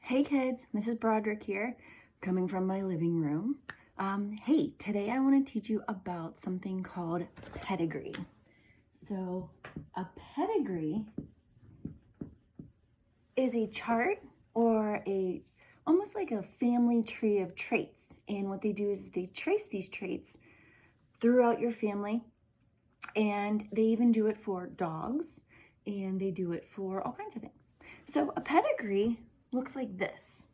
Hey kids, Mrs. Broderick here, coming from my living room. Hey, today I want to teach you about something called pedigree. So a pedigree is a chart or almost like a family tree of traits. And what they do is they trace these traits throughout your family, and they even do it for dogs, and they do it for all kinds of things. So a pedigree looks like this.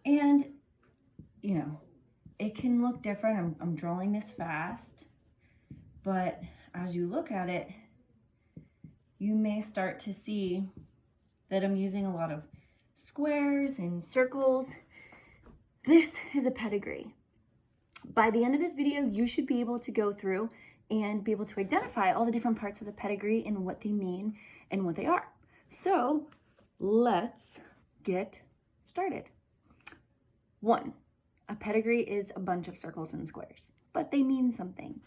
And, it can look different. I'm drawing this fast, but as you look at it, you may start to see that I'm using a lot of squares and circles. This is a pedigree. By the end of this video, you should be able to go through and be able to identify all the different parts of the pedigree and what they mean and what they are. So let's get started. 1, a pedigree is a bunch of circles and squares, but they mean something.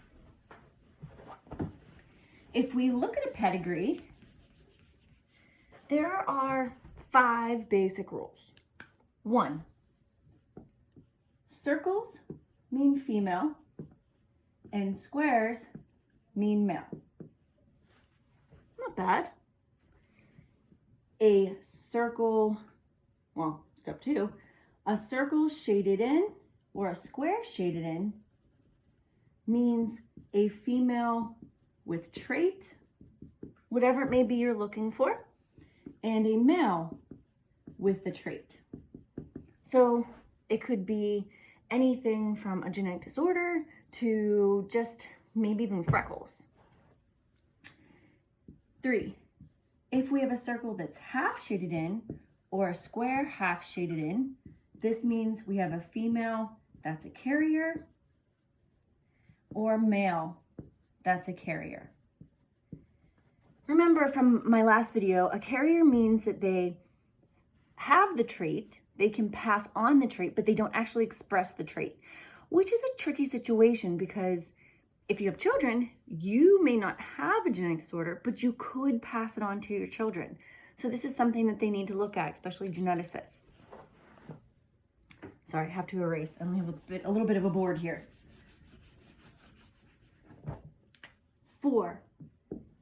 If we look at a pedigree, there are 5 basic rules. 1, circles mean female and squares mean male. Not bad. A circle, step 2, a circle shaded in or a square shaded in means a female with trait, whatever it may be you're looking for, and a male with the trait. So it could be anything from a genetic disorder to just maybe even freckles. 3, if we have a circle that's half shaded in or a square half shaded in, this means we have a female that's a carrier or male that's a carrier. Remember from my last video, a carrier means that they have the trait, they can pass on the trait, but they don't actually express the trait, which is a tricky situation because if you have children, you may not have a genetic disorder, but you could pass it on to your children. So this is something that they need to look at, especially geneticists. Sorry, I have to erase. I only have a little bit of a board here. 4,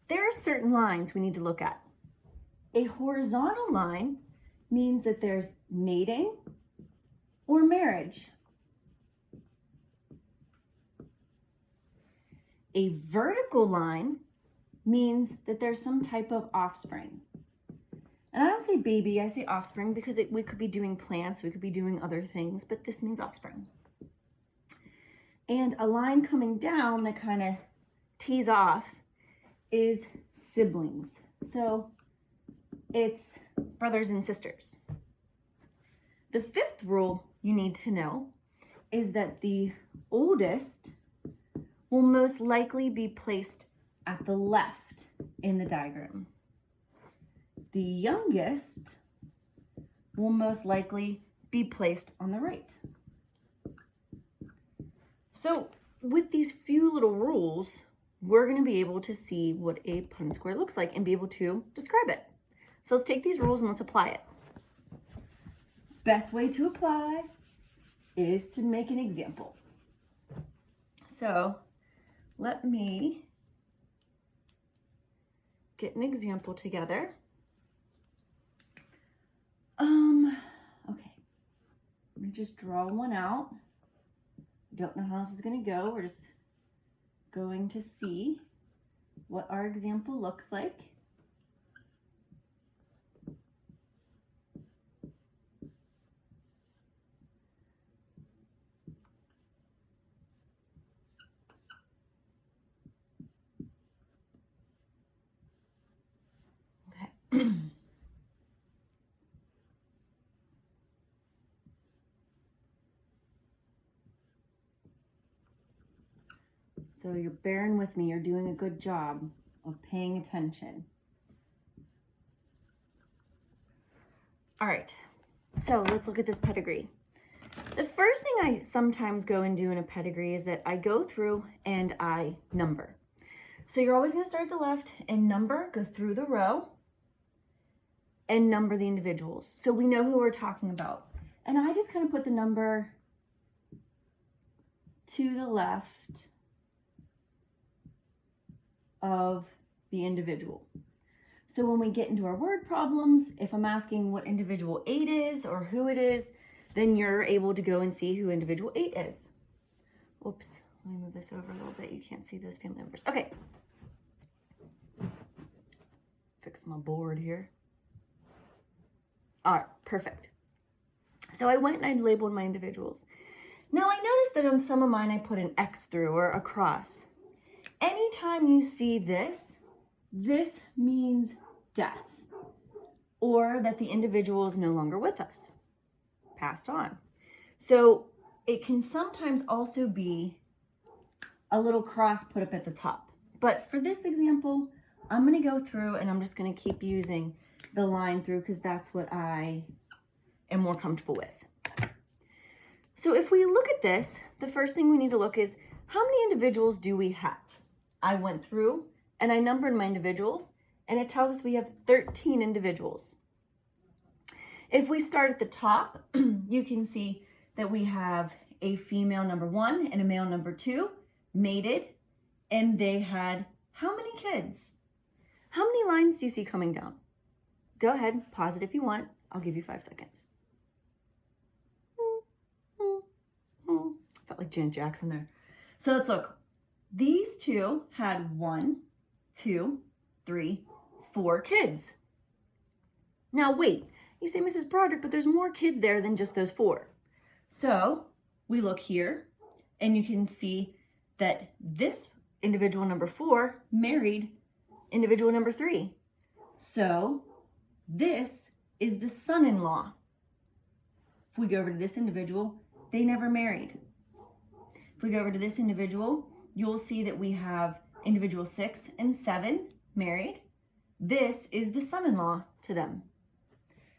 there are certain lines we need to look at. A horizontal line means that there's mating or marriage. A vertical line means that there's some type of offspring. And I don't say baby, I say offspring because we could be doing plants, we could be doing other things, but this means offspring. And a line coming down that kind of tees off is siblings. So it's brothers and sisters. The 5th rule you need to know is that the oldest will most likely be placed at the left in the diagram. The youngest will most likely be placed on the right. So with these few little rules, we're going to be able to see what a Punnett square looks like and be able to describe it. So let's take these rules and let's apply it. Best way to apply is to make an example. So let me get an example together. Okay, let me just draw one out. Don't know how this is going to go. We're just going to see what our example looks like. Okay. So you're bearing with me, you're doing a good job of paying attention. All right, so let's look at this pedigree. The first thing I sometimes go and do in a pedigree is that I go through and I number. So you're always going to start at the left and go through the row and number the individuals. So we know who we're talking about. And I just kind of put the number to the left of the individual. So when we get into our word problems, if I'm asking what individual 8 is or who it is, then you're able to go and see who individual 8 is. Oops, let me move this over a little bit. You can't see those family members. Okay. Fix my board here. All right, perfect. So I went and I labeled my individuals. Now I noticed that on some of mine I put an X through or a cross. Anytime you see this, this means death or that the individual is no longer with us, passed on. So it can sometimes also be a little cross put up at the top. But for this example, I'm going to go through and I'm just going to keep using the line through because that's what I am more comfortable with. So if we look at this, the first thing we need to look is how many individuals do we have? I went through and I numbered my individuals and it tells us we have 13 individuals. If we start at the top, you can see that we have a female number 1 and a male number 2 mated, and they had how many kids? How many lines do you see coming down? Go ahead, pause it if you want. I'll give you 5 seconds. Felt like Janet Jackson there. So let's look. These two had 1, 2, 3, 4 kids. Now wait, you say, Mrs. Broderick, but there's more kids there than just those 4. So we look here and you can see that this individual number 4 married individual number 3. So this is the son-in-law. If we go over to this individual, they never married. If we go over to this individual, you'll see that we have individual 6 and 7 married. This is the son-in-law to them.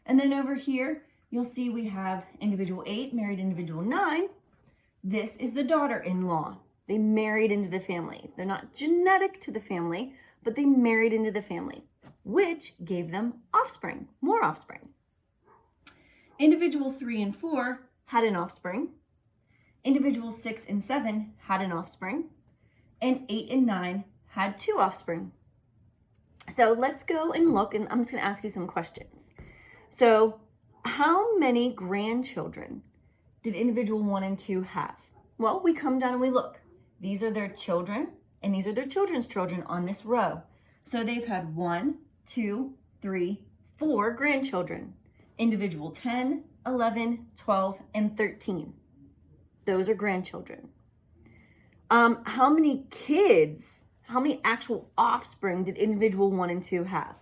And then over here, you'll see we have individual 8 married individual 9. This is the daughter-in-law. They married into the family. They're not genetic to the family, but they married into the family, which gave them offspring, more offspring. Individual 3 and 4 had an offspring. Individual 6 and 7 had an offspring. And 8 and 9 had 2 offspring. So let's go and look, and I'm just going to ask you some questions. So how many grandchildren did individual 1 and 2 have? Well, we come down and we look. These are their children, and these are their children's children on this row. So they've had 1, 2, 3, 4 grandchildren. Individual 10, 11, 12, and 13. Those are grandchildren. How many kids, how many actual offspring did individual 1 and 2 have?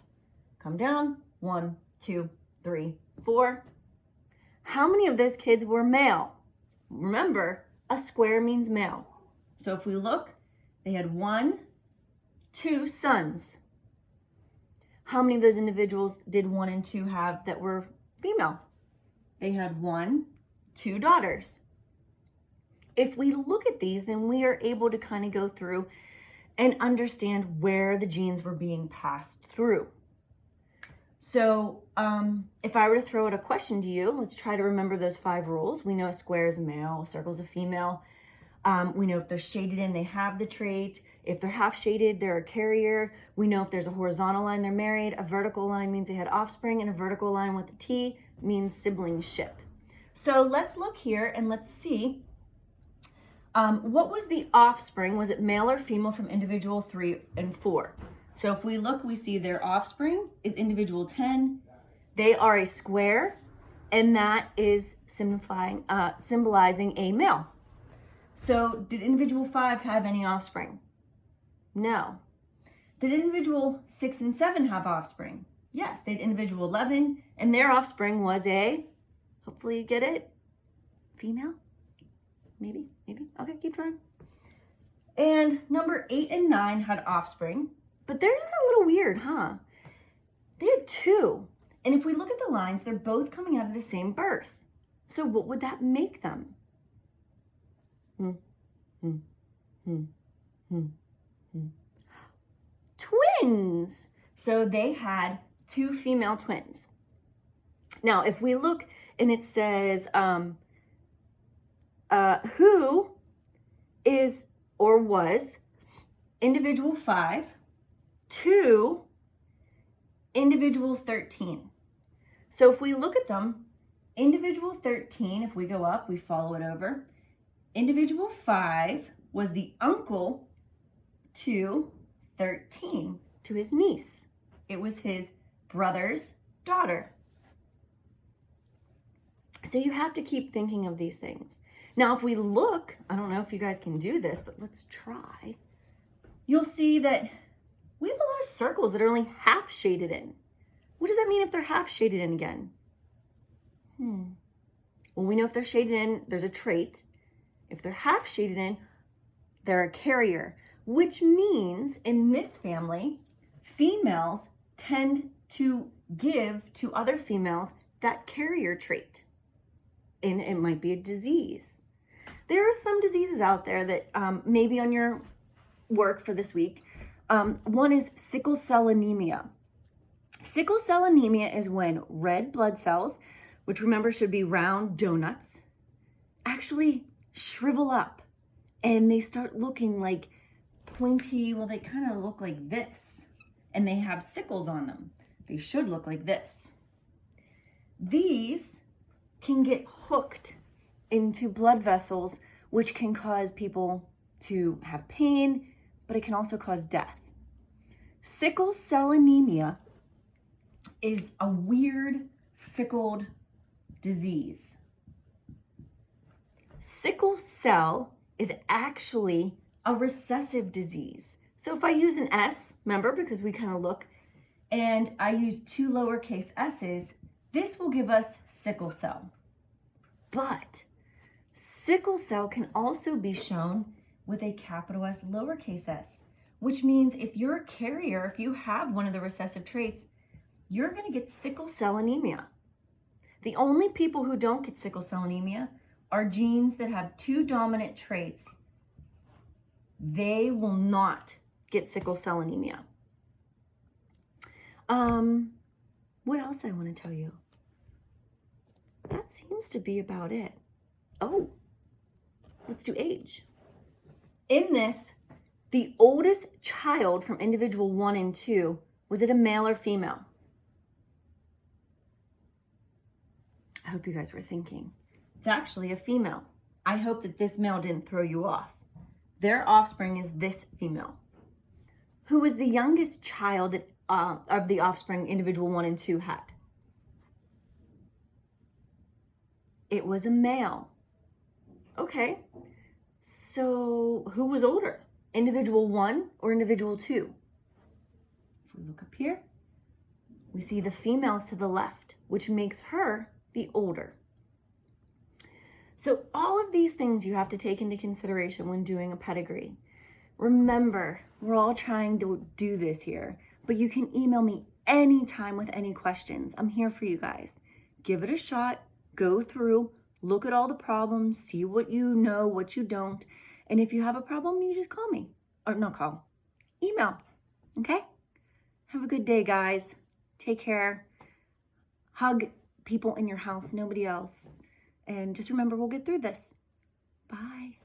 Come down. 1, 2, 3, 4. How many of those kids were male? Remember, a square means male. So if we look, they had 1, 2 sons. How many of those individuals did 1 and 2 have that were female? They had 1, 2 daughters. If we look at these, then we are able to kind of go through and understand where the genes were being passed through. So if I were to throw out a question to you, let's try to remember those 5 rules. We know a square is a male, a circle is a female. We know if they're shaded in, they have the trait. If they're half shaded, they're a carrier. We know if there's a horizontal line, they're married. A vertical line means they had offspring, and a vertical line with a T means siblingship. So let's look here and let's see. What was the offspring? Was it male or female from individual 3 and 4? So if we look, we see their offspring is individual 10. They are a square, and that is symbolizing a male. So did individual 5 have any offspring? No. Did individual 6 and 7 have offspring? Yes, they had individual 11, and their offspring was a, hopefully you get it, female? Maybe. Okay, keep trying. And number 8 and 9 had offspring, but theirs is a little weird, huh? They had 2. And if we look at the lines, they're both coming out of the same birth. So what would that make them? twins. So they had 2 female twins. Now, if we look and it says, who is or was individual 5 to individual 13. So if we look at them, individual 13, if we go up, we follow it over. Individual 5 was the uncle to 13, to his niece. It was his brother's daughter. So you have to keep thinking of these things. Now, if we look, I don't know if you guys can do this, but let's try. You'll see that we have a lot of circles that are only half shaded in. What does that mean if they're half shaded in again? Well, we know if they're shaded in, there's a trait. If they're half shaded in, they're a carrier, which means in this family, females tend to give to other females that carrier trait. And it might be a disease. There are some diseases out there that maybe on your work for this week. One is sickle cell anemia. Sickle cell anemia is when red blood cells, which remember should be round donuts, actually shrivel up and they start looking like pointy, well, they kind of look like this, and they have sickles on them. They should look like this. These can get hooked into blood vessels, which can cause people to have pain, but it can also cause death. Sickle cell anemia is a weird, fickle disease. Sickle cell is actually a recessive disease. So if I use an S, remember, because we kind of look, and I use 2 lowercase s's, this will give us sickle cell. But sickle cell can also be shown with a capital S lowercase s, which means if you're a carrier, if you have one of the recessive traits, you're going to get sickle cell anemia. The only people who don't get sickle cell anemia are genes that have 2 dominant traits. They will not get sickle cell anemia. What else I want to tell you? That seems to be about it. Oh, let's do age. In this, the oldest child from individual 1 and 2, was it a male or female? I hope you guys were thinking. It's actually a female. I hope that this male didn't throw you off. Their offspring is this female. Who was the youngest child that, of the offspring individual 1 and 2 had? It was a male. Okay, so who was older? Individual 1 or individual 2? If we look up here, we see the females to the left, which makes her the older. So all of these things you have to take into consideration when doing a pedigree. Remember, we're all trying to do this here, but you can email me anytime with any questions. I'm here for you guys. Give it a shot, go through, look at all the problems, see what you know, what you don't. And if you have a problem, you just call me. Or not call, email. Okay? Have a good day, guys. Take care. Hug people in your house, nobody else. And just remember, we'll get through this. Bye.